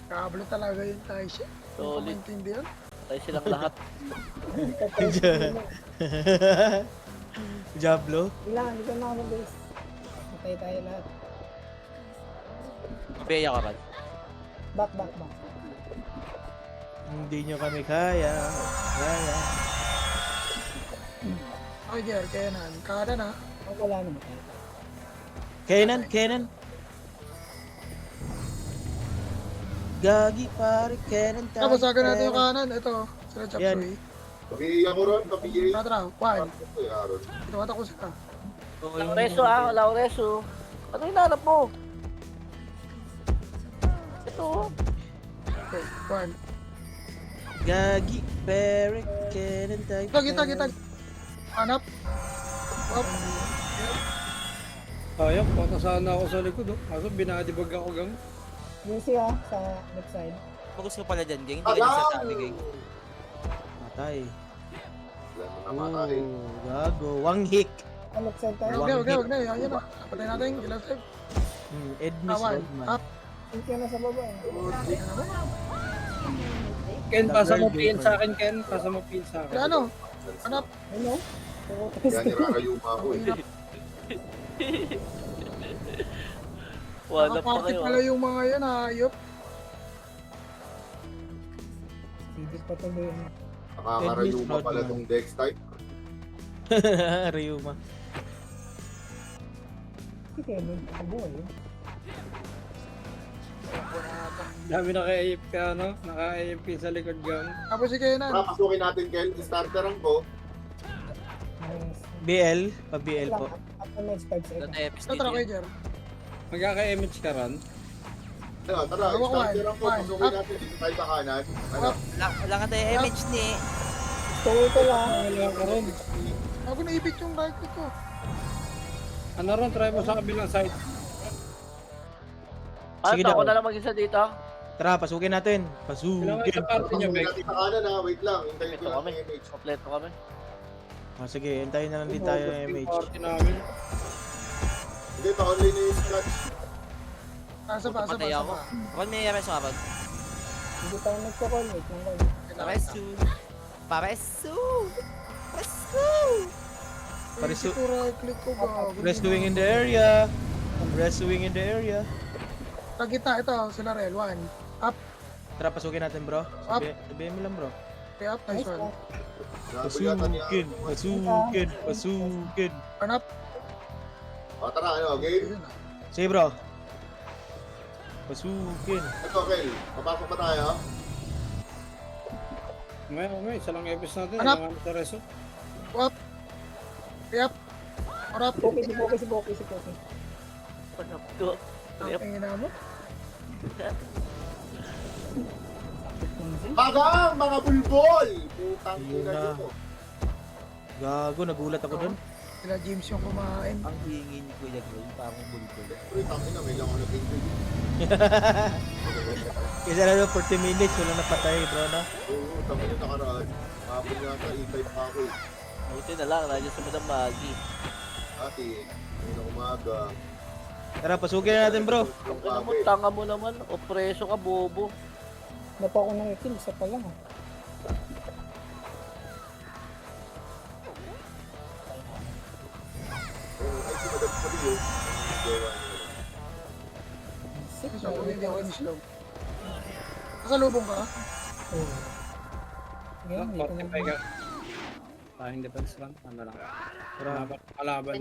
Kable talaga yung Taisha. Hindi ko
Solid.
maintindihan.
Tayo silang lahat.
Diablo.
Ilan, hindi ko na ako base. Matay tayo lahat.
Beya ka, Ron.
Back.
Hindi nyo kami kaya.
Okay, Jer, kaya na. Kada na.
Ang wala naman tayo.
Kenan. Gagi pare, Kenan tayo.
Tapos agad natin yung kanan. Ito, sila Chop
Yan.
Suey.
Pag-iiyak ako ron, pag-iiyak.
Tatra, one.
Ito yung aron.
Inuwatak ko sila.
Wala akong reso wala akong reso. Ano hinahanap mo? Ito.
Okay, one.
Gagi pare, Kenan tayo.
Kita. Hanap. Up.
Sayang, pata sana ako sa likod. Oh. Kaso binadibag ako gang.
Easy ah, sa left side.
Focus ko pala dyan, gang. Hindi ka dyan sa sabi, gang.
Matay.
Wala mo na matay.
Gago. Wang-hik.
Sa left side tayo.
Huwag na. Ayan na. Patay natin. Ilang save.
Edmis
One.
Rodman.
Up.
Think ka na sa baba eh.
Ken, pasa mo pin sa akin, Ken. Pasa mo pin sa akin.
Ano? Hanap.
Ano?
Yan, nirarayuma ako eh.
Wala pa
Nakaparty
kayo.
pala yung mga yan, ayop.
Sigit pa tuloy yun.
Nakakarayuma pala tong Dex type.
Ryuma.
Si Kevin, kabuhay eh.
Dami naka-AFK ka, no? Naka-AFK sa likod gang.
Tapos si Kenan.
Papasukin natin, Kel. Starteran ko.
Nice.
BL, pa-BL po.
Up to match 5
Ito
seconds.
tayo, episode
Tatra
dito.
kay Jer.
Magkaka-image ka ron.
Ano, tara,
Hawak ko,
starteran ko.
one.
Pasukin natin dito tayo sa kanan. Ano?
Wala ka tayo image ni.
Gusto ko lang.
Wala ka ron.
Ako naipit yung right ko.
Ano ron, try mo sa kabilang side.
Ano
Sige
to? Ako
daw.
na lang mag-isa dito.
Tara, pasukin natin.
Kailangan
Pasukin.
sa party niya,
Pasukin
Bek.
natin sa kanan ha. Wait lang. Hintayin ko
Ito
lang
kami.
yung image.
Kompleto kami.
Sige, hintayin na lang din tayo ng MH.
Party namin.
Hindi, pa-online na yung scratch.
Asa pa, asa pa,
Patay
asa
ako.
pa.
Kapag may yaman sa kapag.
Hindi tayo nagko-coordinate ng kayo.
Paresu. Paresu. Paresu.
Parisu.
Ito right click ko ba?
Rescuing in the area. Rescuing in the area.
Sa gitna, ito, sila Rel. 1. Up,
Tara, pasukin natin, bro.
Up.
Sabihin mo lang, bro.
okay, up, nice one.
Nabagatan niya.
Pasukin.
Turn up.
Tara, ano, game?
Ayun na.
Sige, bro. Pasukin.
Ito, Kel. Papasok ba tayo?
May isa lang episode natin.
Anak!
Kailangan sa reso.
Up. Okay, up. Or up.
Okay, si Poki.
Panapto.
Ang ina mo.
Bagang mga bulbol! Putang
Yun
ina
na.
nyo.
Gago, nagulat ako dun.
Sila James yung kumain.
Ang hingin ko yung gawin. Parang bulbul.
Pre, tangina, may lang ako nag-injury.
Kasi na 40 minutes, wala napatay, bro, no?
Oo, tangina nakaraan. Hapon yata, E5 pa ako eh.
Buti na lang, nandiyan sa Madam Maggie.
Ate, ngayon umaga.
Tara, pasukin na natin, bro.
Yung
Ano mo,
kape.
tanga mo naman. O preso ka, bobo.
Napa ako ng kill, isa pa lang.
Ay, si Madam Sabi yun. Gawa niya.
So, hindi ako in slow. Kasalubong ka?
Oo. Ngayon, hindi ko na.
45 ka. Tayong defense lang. Ano lang.
Tara.
Kalaban.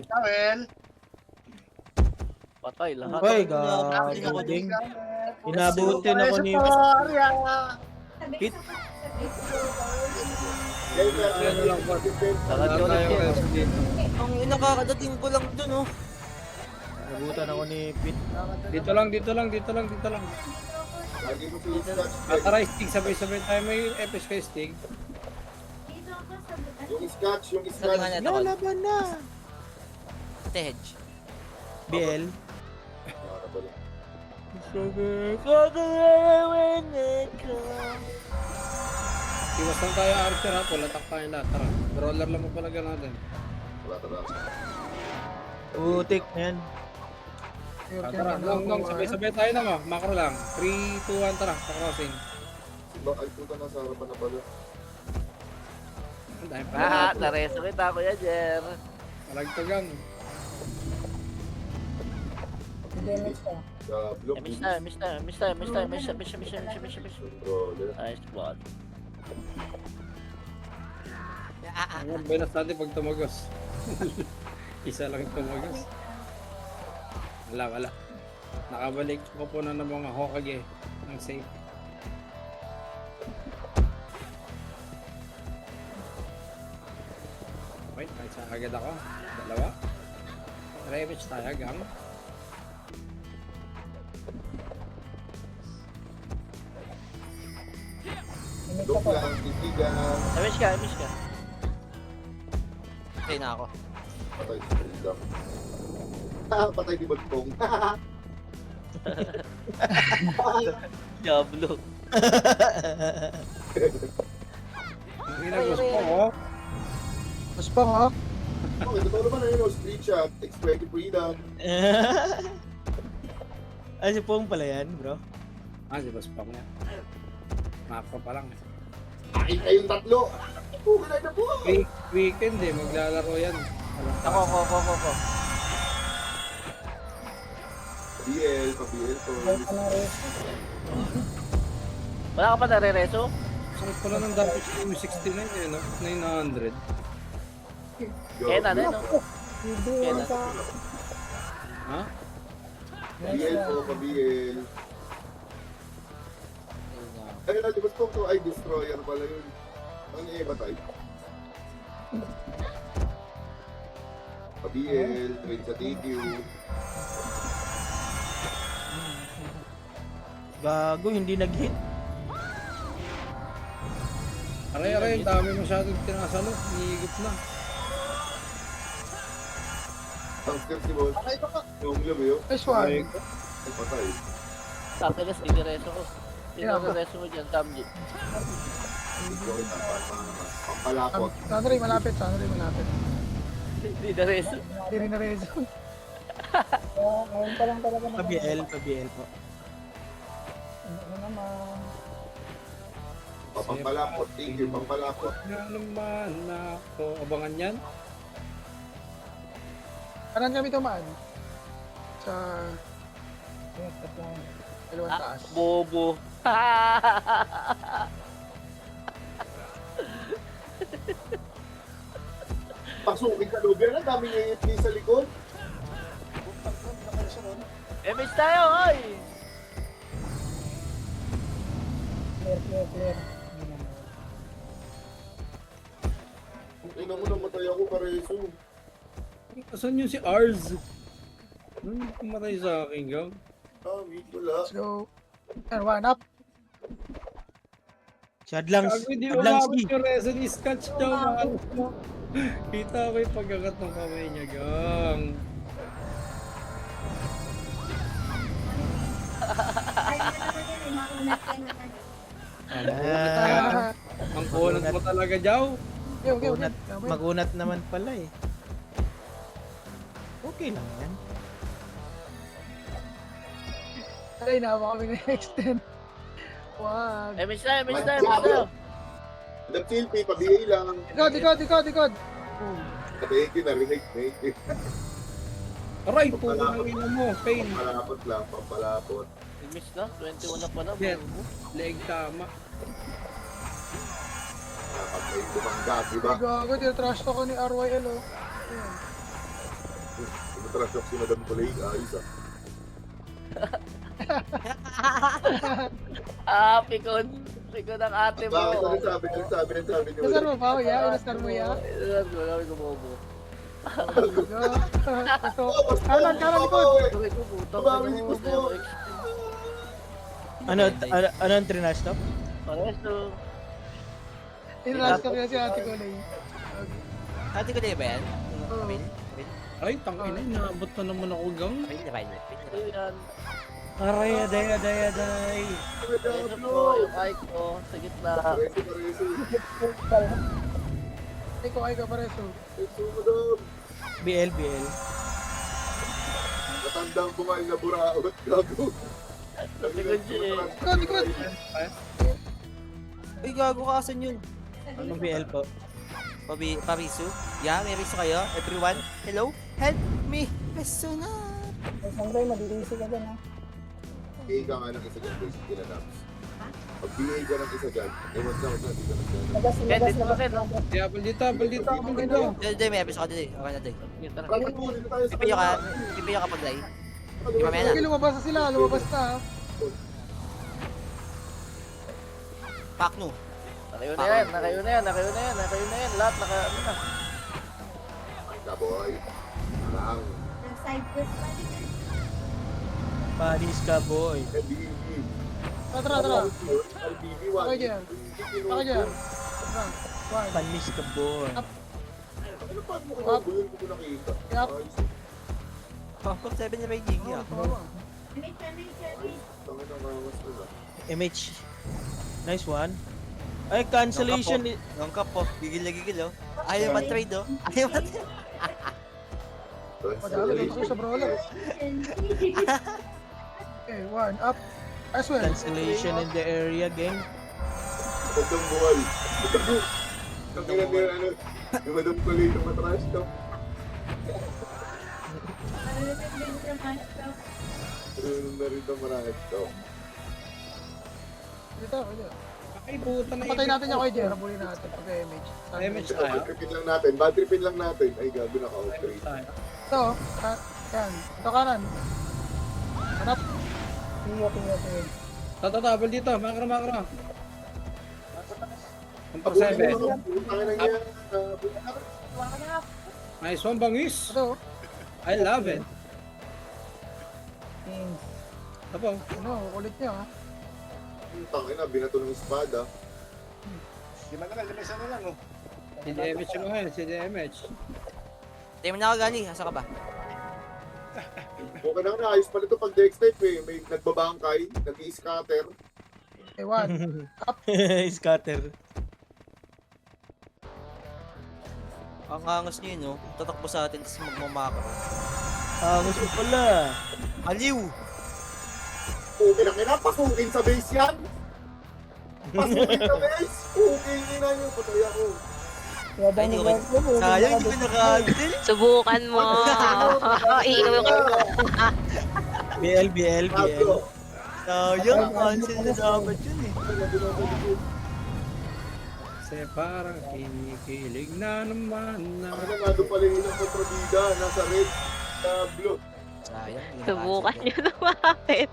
Patay lahat.
Hoy, gago, ding. Inabutin ako ni...
Hit.
Ano lang po.
Lahat
Wala
ko ulit
tayong
yan.
reso dito.
Ang ina kakadating ko lang dun, oh.
Inabutan ako ni Pete.
Dito lang.
Lagi mo pinag
Atara stick, sabay-sabay tayo may FSK stick.
Dito ako sa
yung scotch, yung
Sa lingan
scotch.
na ito.
Laban na!
Ate hedge.
BL.
Para pala.
Iwas lang tayo Archer ha. Pulatak tayo lahat. Tara. Brawler lang mo pala natin.
Wala tara.
Utik na yan.
Tara. Long. Sabay-sabay tayo na mo. Macro lang. 3, 2, 1. Tara. Pa-crossing.
Diba, ay puta na sa harapan na pala.
Ang dahil pa
Ah, nareso kita, Kuya Jer.
Malagtagan.
Hindi, next pa.
Sa block.
Miss tayo.
Brawler.
Nice one.
Ang benas natin pag tumagos. Isa lang tumagos. Wala. Nakabalik ko po na ng mga Hokage ng safe. Wait, may isa agad ako. Dalawa. Revenge tayo, gang.
Minute
Look
ako.
lang, titigan.
Miss ka.
Okay na ako.
Patay si Freedom. Patay di Bagpong.
Diablo.
Ang ginagos ko, oh.
Mas pa nga.
Okay, totoo naman na yun, oh, street shot, expressive freedom.
Ay, si Pong pala yan, bro.
Ah, si Boss Pang niya. Macro pa lang.
Ay, kayong tatlo. Pugalay na po.
Weekend eh, maglalaro yan.
Ako.
BL, pa-BL to.
Wala pa ng rest.
Wala ka pa nare-reso?
Sakit pala ng dapat yung 69 eh, no? 900.
Kaya na, no?
Hindi,
Kaya
wala
na.
pa.
Ha?
BL po, pa-BL.
Ayun na.
Ay, di ba to? Ay, destroyer pala yun. Ano yung iba tayo? Pa-BL, trade sa TQ.
Gago, hindi nag-hit.
Aray, dami masyadong tinasalo. Hihigit na.
Ang step si Boss. Yung lumi yun.
Nice one.
Ay, patay.
Takilas, dinireso ko. Sino nare-reso mo dyan, Tamji?
Hindi ko rin tapat naman. Pampalakot.
Sandri, malapit.
Hindi na-reso.
Hindi rin na reso.
Ngayon pa lang talaga
Pa-BL po.
Ano naman?
Pampalapot, thank you, pampalapot.
Na naman ako. Abangan yan.
Kanan kami tumaan. Sa
Ito lang.
dalawang taas.
Bobo.
Pasukin ka loob yan, ang daming AFK sa likod.
MS tayo, oy!
Clear.
Ina mo namatay ako, Kareso.
Saan yun si Ars? Ano pumatay sa akin, gang?
Wait, wala.
Let's go. And one up.
Si Adlangs.
Gago, hindi umabot
Adlangski.
yung resin ni Scotch daw, mahal mo. Kita ko yung pagkakat ng kamay niya, gang.
Ah,
Ang kunat mo talaga, Jaw.
Okay.
magunat naman pala eh. Okay lang yan.
Ay, nawa kami na-extend. Wag.
MS tayo.
Nag-silpi, pa-BA lang.
Dikod.
Thank you, narinig, thank you.
Aray, puto ng ina mo, pain.
Pampalapot lang, pampalapot.
MS na, 21 na pala.
Yes.
bobo.
Leg tama.
Dapat may bumangga, diba?
Ay, gago. Tinatrash ako ni RYL, oh. Ayan.
Tumatrasok si Madam Kulay, ayos ah.
Pikon ang ate mo.
Bakit ano sabi ni
Nasaan mo pa, ya? Inastar mo, ya?
Sabi ko, bobo.
Kanan, likod.
Sabi ko, putang
Babawi
ina
ni
mo,
Gusto.
zero XP.
Ano ang trinash top?
Paresto.
Tinatrash ko kasi ate ko, Lay.
Ate ko na ba yan?
Oo.
Ay, tangina, inaabot na naman ako, gang.
Ito yan.
Aray, aday.
Ito po, yung Ike ko, sa gitna.
Kareso.
Ay, ko pareso.
Kareso, Madam.
BL.
Matandang bumal na buraot, gago.
Likod siya eh.
Likod.
Uy, gago ka, asan yun?
Anong BL po?
Parisu? Yeah, may riso kayo? Everyone? Hello? Help me! Riso na!
Sandray, madidisi ka dyan, ha?
BA ka nga ng isa dyan, basic kila Naps. Pag BA ka ng isa dyan, wag na, di ka nagdala.
Lagas.
Dito ka, Ken.
Di, apple dito.
Dito, may episode ka dito. Okay na dito.
Yun, tara.
Bakit mo, dito tayo sa
Pipiyo ka pag day. Di mamaya na.
Okay, lumabas na sila. Lumabas na, ha?
Pakno.
Nakayo na yan. Lahat ano na.
Kaboy. Lang.
Nag-side quest pa din.
Panis ka boy.
LBB.
Tara.
LBB 1.
Okay, dyan. Tara. One.
Panis ka boy.
Ano pa mo ka ba? Hindi ko nakita.
Yup.
Ayos.
Pangkot 7 na may gigi ah.
Amit.
Tangin ang kawas ko na.
MH. Nice one. Ay, cancellation.
Yung cup po. Gigil na gigil oh. Ayaw ma-trade oh. Ayaw ma-trade.
Madami ko sa brawler. Okay, one up. As well.
Cancellation in the area, gang.
Magandang buhay. Tangin na ano. Yung Madam Kulay na matrash ka. Marunong na rin ang marahit ka.
Dito.
Ay, puta na
Patay natin yung kay Jer. Habulin natin pag image.
Damage tayo.
Bad tripin lang natin. Ay, gabi naka-off-trade.
Ito. Yan. Ito kanan. Hanap.
Tingyo.
Tatabal dito. Makra. Ang
Abulin
pag-7.
mo naman. Tangin na yan.
Nice one, bangis.
Ito.
I love it.
Teams.
Tapo.
Ano, kulit niya, ha?
Tangin na, binato ng espada.
Si DMH yung ngayon. Si DMH.
Tayo mo na ako gali. Asa ka ba?
Okay na, ayos pala ito pag dex type eh. May nagbabangkay, nag-i-scatter.
Okay, one.
Scatter.
Ang angas niyo yun oh. Tatakbo sa atin tapos magmamakro.
Angas mo pala.
Aliw!
Okay lang ina, pasukin sa base yan. Pasukin sa base. Okay, ina nyo, patay ako.
Kaya
Ay,
dami
di ko-
work mo.
Sayang, hindi ko naka-handle.
Subukan mo. Iiwan ko.
BL, BL, BL.
Pablo.
Sayang, cancel na dapat yun eh.
Kasi parang kinikilig na naman na.
Ako na nga doon pala yun ang kontrabida. Nasa red na blue.
Sayang, hindi
Subukan
na-cancel.
nyo lumapit.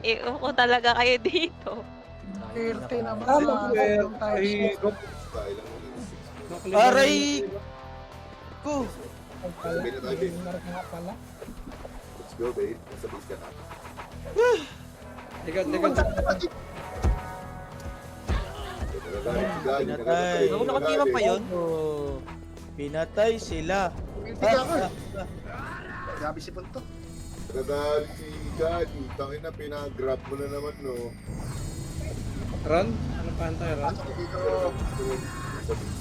Iiwan ko talaga kayo dito.
Sayang, hindi
30 naman.
na-cancel.
Yung time
Ay,
slot.
Dahil lang ulit.
Aray! Ko!
Sabi na tayo, babe.
nga pala.
Let's go, babe. Nasa base ka na.
Teka.
Nagagalit si Gani.
Pinatay.
Ako nakatira pa yun.
Oh, pinatay sila.
Grabe si Punto.
Nagagalit si Gani. Tangin na, pinagrab mo na naman, no.
Run? Ano pa antay, run?
Nasa base.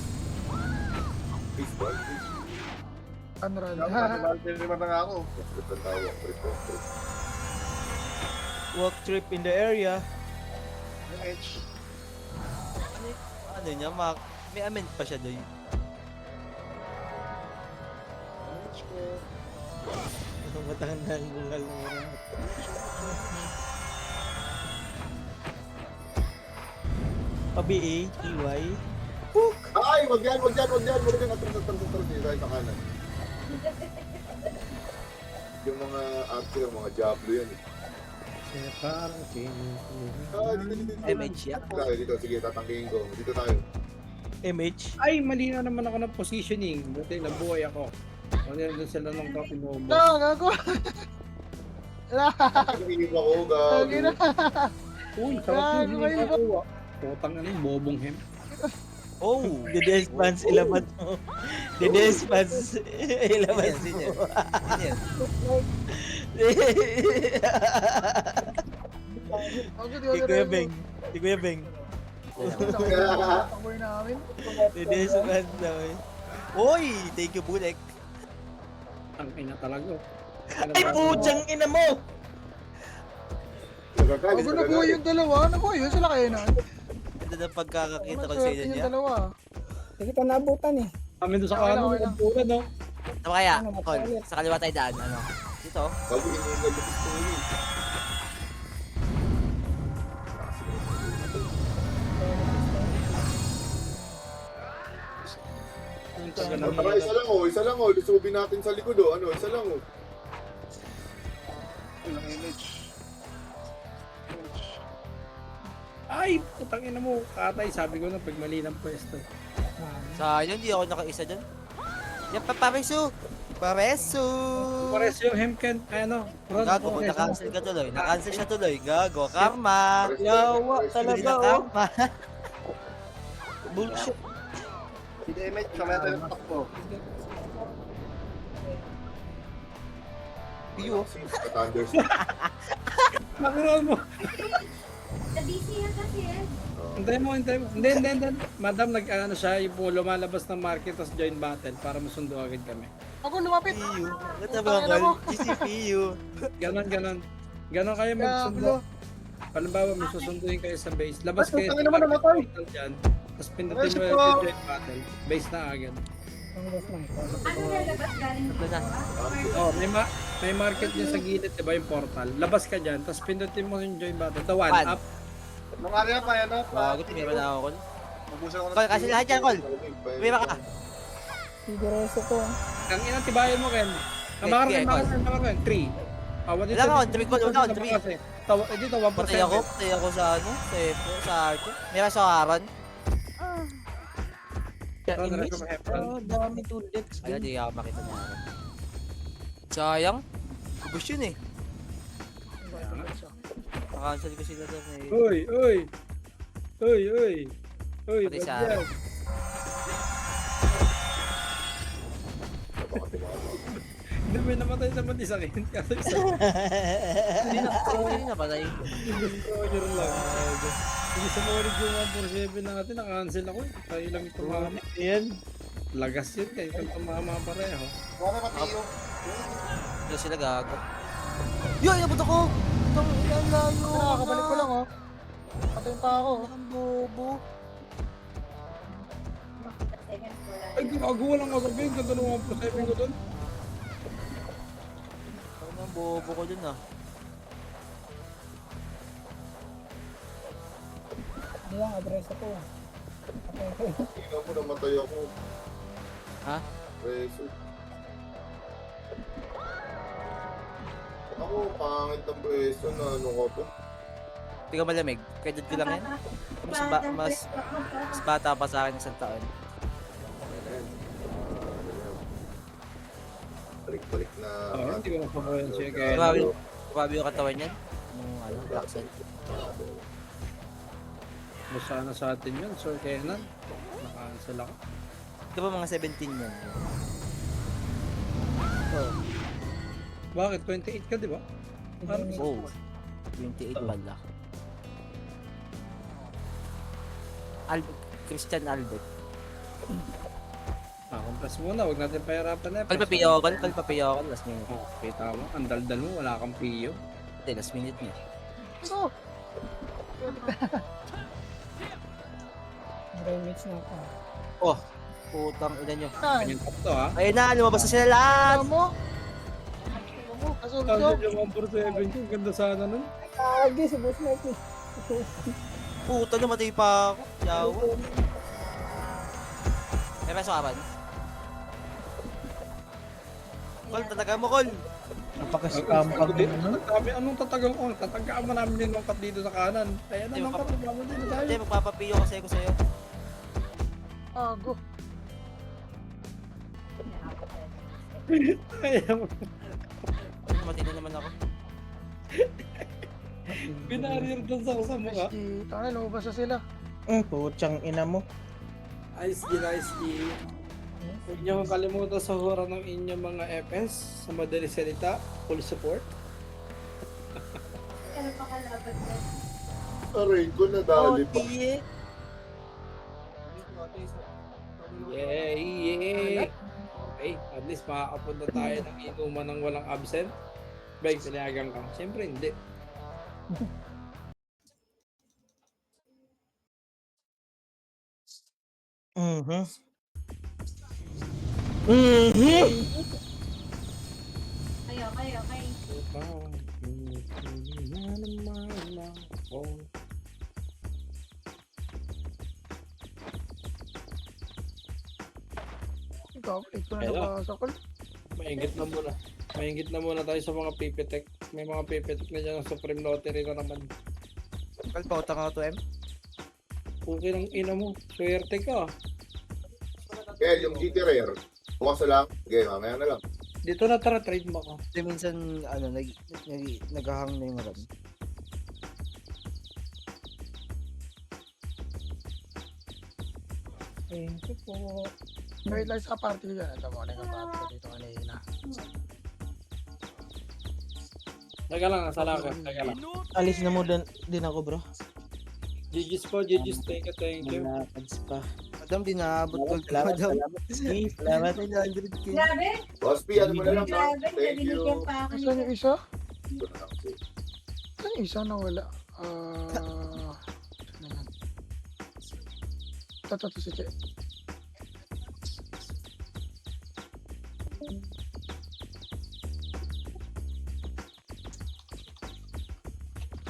Base ba? Base.
Unrun.
Trip ang tawag. Trip.
Walk trip in the area.
Ano niya, Mac? May amend pa siya doon.
Matandang bungal ng mga. Pa-BA, TY.
Ay, wag yan. Atras. Dito tayo sa kanan. Yung mga actor, yung mga Diablo yan eh.
Kasi parang kinikilig.
Dito.
MH yan.
Dito, sige, tatanggihin ko. Dito tayo.
MH.
Ay, mali na naman ako ng positioning. Buti nabuhay ako. Ano yan doon sila ng copy mo.
No, gago.
Nag-iib ako,
Lagi na.
Uy, sarap
Gago
yun.
kayo.
Hindi Putang ano yung bobong hem.
Oh!
Dedes fans, ilaban mo. Dedes fans, ilaban
Yan,
mo.
yan. Yan.
Si Kuya Beng. Si Kuya Beng.
Takoy namin.
Dedes fans daw eh.
Uy! Thank you, Bulek.
Ang ina talaga.
Ay, pudyang ina mo!
Nagagalit
Bago nabuhay yung dalawa. Nabuhay yun sila kayo na.
Ganda ng pagkakakita ko sa
Swerte
inyo
yung
niya.
dalawa.
Hindi kita nabutan eh.
Kami doon sa
Okay lang,
kanan,
okay lang.
nagpura, no?
Tama kaya, Col, sa kaliwa tayo daan, ano? Dito.
Bago hinihingad yung story.
Yung taga ng-
Tara, isa lang oh. Lusubin natin sa likod oh. Ano, isa lang oh.
Ay, putang ina mo. Katay, sabi ko na pag mali ng pwesto.
Sayang, hindi ako nakaisa dyan. Yan pa, Paresu! Paresu!
Pares yung hemken, ano, run.
Gago, na-cancel ka tuloy. Na-cancel siya tuloy. Gago, karma!
Yawa talaga
Hindi na
oh.
karma.
Bullshit.
Piyo.
Thunders.
Nakuha mo.
Sa DC yan kasi yan.
Hintayin mo. Hindi. Madam, nag-ano siya, yung lumalabas ng market, tapos join battle para masundo agad kami.
Ako lumapit.
Piyo. Ganda
Putang
ba,
ina mo.
Col? GCPU.
Ganon. Ganon kayo magsundo. Halimbawa, may susunduin kayo sa base. Labas kayo
Putang ina mo, namatay.
dyan. Tapos pindutin mo
Ay,
yung
sipo.
join battle. Base na agad.
Ano lalabas galing dito?
Wala.
Oh, may market niya sa gilid, diba yung portal. Labas ka dyan, tapos pindutin mo yung join battle. The one,
One.
up.
Nung area pa yan,
Gago, tumira na ako, Col.
Mabusan ako
Col, kasi lahat yan, Col. Tumira ka.
Sigurado ko.
Ang inang tibayan mo, Ken. Ang
Okay,
mga 3.
Wala ka, on, 3 Col, wala on, 3.
Dito, 1%.
Patay ako sa ano, sa Epo, sa Arco. Mira sa Aran.
Image. Oh, dami tulits.
Ay, di ako makita niya. Sayang. Kubos yun eh. Nakancel ko sila doon eh.
Uy,
Pati
ba't
sa
yan?
Aran.
Hindi, may namatay naman isa rin. Kasi isa.
Hindi na patay.
Roger lang. Hindi sa morning yung 147 natin, naka-cancel ako eh. Tayo lang ito mga
Yan.
lagas yun kayo. Kung tumama pareho.
Hindi sila gago. Yo, inabot ako! Itong ilan layo.
Nakakabalik ko lang, oh. Patayin pa ako.
Ang bobo.
Second floor lang.
Ay, gagawa lang ako sabihin. Ganda ng 1+7 ko doon.
Ang bobo ko dun ah.
Hindi lang, address ako.
Tingnan mo, namatay ako.
Ha?
Preso. Ako, pangit ng preso na ano ko to.
Hindi ka malamig. Credit ko lang yan. Mas bata pa sa akin isang taon.
Balik-balik na.
Hindi ko napapayan siya kaya.
Grabe yung katawan yan. Yung Blackson.
Basta na sa atin yun, Sir Kenan. Naka-cancel ako.
Ito ba mga 17 yan?
Bakit? 28 ka, di ba?
Oh, 28 pala. Christian Albert.
Compress muna, huwag natin pahirapan na.
Kalpapiyaw ko, last minute.
Oh, kita mo, ang daldal mo, wala kang piyo.
Hindi, last minute niya.
So,
Remix na ako.
Oh, putang ina nyo.
Ganyan top to, ha?
Ayun na, lumabas na sila lahat!
alam mo? Kasulog
Ang yung 1+7 ko, ganda sana nun.
Kagi, si Boss Mike.
Puta, namatay pa ako. Yawa. May peso ka ba? Kol, talaga mo, Kol.
Napaka-scam ka naman.
Sabi, anong tatagang ko? Tatagaan mo namin yung longkat dito sa kanan. Kaya na
Hindi,
lang pa, mo din tayo.
Hindi, magpapapiyo kasi ako sa'yo.
Ago.
Kaya mo.
Matino naman ako.
Binarir doon sa mukha.
Tangin, lumabas na sila.
Putsang ina mo.
Ice G. Huwag niyo makalimutan sa hura ng inyong mga FS. Sa madaling salita, full support.
Ano pa kalaban yan?
Aray ko, nadali pa.
Yeah. Okay, at least makakapunta tayo ng inuman ng walang absent. Bag, pinayagan ka. Siyempre, hindi.
Kayo.
Ikaw, ito na
Kaya.
nakasakal.
Maingit na muna tayo sa mga PPTech. May mga PPTech na dyan ng Supreme Lottery na naman.
Kalpauta ka 2M?
Okay lang ina mo. Swerte ka.
Kaya yung GT Rare, bukas na lang. Okay, mamaya na lang.
Dito na tara, trade mo ko.
Kasi minsan, naghahang na yung RAM.
Thank you po.
Wait lang sa party ko dyan. Ito mo, nagka-party ko dito kanina.
Teka lang, nasala ko. Teka lang.
Alis na mo din ako, bro.
GG's po, GG's. Thank you.
Nakads pa.
Madam, di naabot ko. Madam.
Salamat.
900k.
Grabe.
Boss P, ano mo na lang, ha?
Grabe.
Thank you.
Nabinigyan pa ako
Saan yung isa?
Ito na lang, sis.
Saan yung isa nawala? Naman. Ito si Che.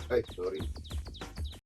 Ay, sorry.